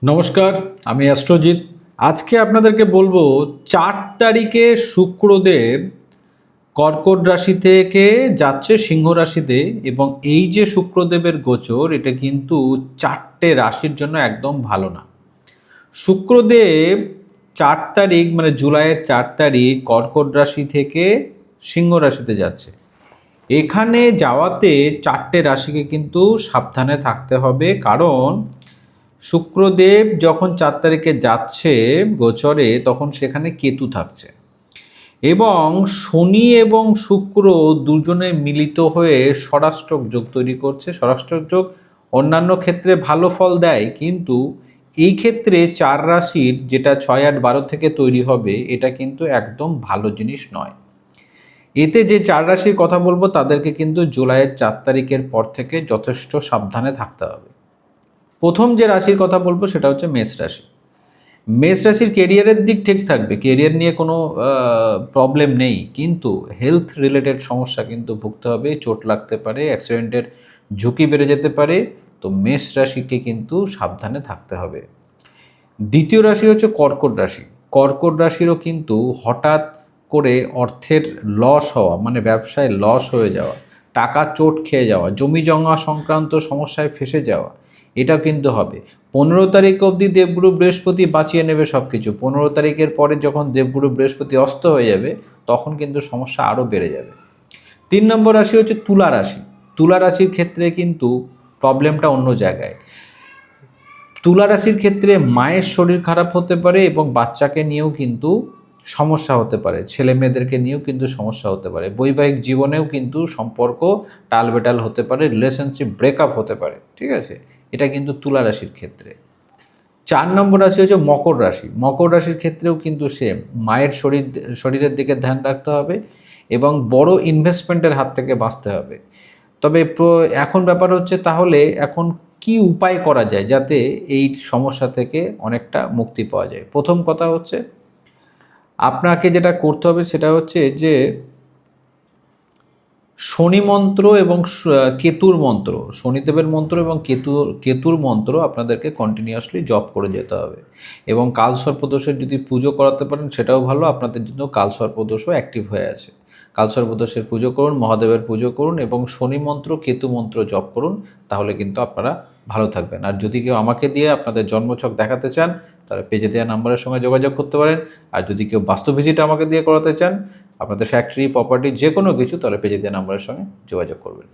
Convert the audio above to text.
নমস্কার, আমি অ্যাস্ট্রোজিৎ। আজকে আপনাদেরকে বলবো 4 তারিখে শুক্রদেব কর্কট রাশি থেকে যাচ্ছে সিংহ রাশিতে, এবং এই যে শুক্রদেবের গোচর, এটা কিন্তু 4টে রাশির জন্য একদম ভালো না। শুক্রদেব 4 তারিখ মানে জুলাইয়ের 4 তারিখ কর্কট রাশি থেকে সিংহ রাশিতে যাচ্ছে। এখানে যাওয়াতে 4টে রাশিকে কিন্তু সাবধানে থাকতে হবে, কারণ শুক্রদেব যখন 4 তারিখে যাচ্ছে গোচরে, তখন সেখানে কেতু থাকছে এবং শনি এবং শুক্র দুজনে মিলিত হয়ে ষড়াষ্টক যোগ তৈরি করছে। ষড়াষ্টক যোগ অন্যান্য ক্ষেত্রে ভালো ফল দেয়, কিন্তু এই ক্ষেত্রে 4 রাশির যেটা 6, 8, 12 থেকে তৈরি হবে, এটা কিন্তু একদম ভালো জিনিস নয়। এতে যে 4 রাশির কথা বলবো তাদেরকে কিন্তু জুলাইয়ের 4 তারিখের পর থেকে যথেষ্ট সাবধানে থাকতে হবে। প্রথম যে রাশির কথা বলবো সেটা হচ্ছে মেষ রাশি। মেষ রাশির কেরিয়ারের দিক ঠিক থাকবে, কেরিয়ার নিয়ে কোনো প্রবলেম নেই, কিন্তু হেলথ রিলেটেড সমস্যা কিন্তু ভুগতে হবে। চোট লাগতে পারে, অ্যাক্সিডেন্টের ঝুঁকি বেড়ে যেতে পারে, তো মেষ রাশিকে কিন্তু সাবধানে থাকতে হবে। দ্বিতীয় রাশি হচ্ছে কর্কট রাশি। কর্কট রাশিরও কিন্তু হঠাৎ করে অর্থের লস হওয়া, মানে ব্যবসায় লস হয়ে যাওয়া, টাকা চোট খেয়ে যাওয়া, জমি জমা সংক্রান্ত সমস্যায় ফেসে যাওয়া, এটাও কিন্তু হবে। 15 তারিখ অবধি দেবগুরু বৃহস্পতি বাঁচিয়ে নেবে সব কিছু। 15 তারিখের পরে যখন দেবগুরু বৃহস্পতি অস্ত হয়ে যাবে, তখন কিন্তু সমস্যা আরও বেড়ে যাবে। 3 নম্বর রাশি হচ্ছে তুলা রাশি। তুলা রাশির ক্ষেত্রে কিন্তু প্রবলেমটা অন্য জায়গায়। তুলা রাশির ক্ষেত্রে মায়ের শরীর খারাপ হতে পারে এবং বাচ্চাকে নিয়েও কিন্তু সমস্যা হতে পারে, ছেলে মেয়েদেরকে নিয়েও কিন্তু সমস্যা হতে পারে, বৈবাহিক জীবনেও কিন্তু সম্পর্ক টালবেটাল হতে পারে, রিলেশনশিপ ব্রেকআপ হতে পারে। ঠিক আছে, এটা কিন্তু তুলা রাশির ক্ষেত্রে। 4 নম্বর রাশি হচ্ছে মকর রাশি। মকর রাশির ক্ষেত্রেও কিন্তু সেম, মায়ের শরীরের দিকে ধ্যান রাখতে হবে এবং বড় ইনভেস্টমেন্টের হাত থেকে বাঁচতে হবে। তবে এখন ব্যাপার হচ্ছে, তাহলে এখন কি উপায় করা যায় যাতে এই সমস্যা থেকে অনেকটা মুক্তি পাওয়া যায়? প্রথম কথা হচ্ছে, আপনাকে যেটা করতে হবে সেটা হচ্ছে যে শনি মন্ত্র এবং কেতুর মন্ত্র, শনিদেবের মন্ত্র এবং কেতুর মন্ত্র আপনাদেরকে কন্টিনিউয়াসলি জপ করে যেতে হবে। এবং কালসর্পদোষের যদি পুজো করাতে পারেন সেটাও ভালো, আপনাদের জন্য কালসর্পদোষও অ্যাক্টিভ হয়ে আছে। কালসর্পদোষের পুজো করুন, মহাদেবের পুজো করুন এবং শনি মন্ত্র কেতু মন্ত্র জপ করুন, তাহলে কিন্তু আপনারা ভালো থাকবেন। আর যদি কেউ আমাকে দিয়ে আপনাদের জন্মছক দেখাতে চান, তাহলে পেজে দেওয়া নাম্বারের সঙ্গে যোগাযোগ করতে পারেন। আর যদি কেউ বাস্তু ভিজিট আমাকে দিয়ে করাতে চান, আপনাদের ফ্যাক্টরি প্রপার্টি যে কোনো কিছু, তাহলে পেজে দেওয়া নাম্বারের সঙ্গে যোগাযোগ করবেন।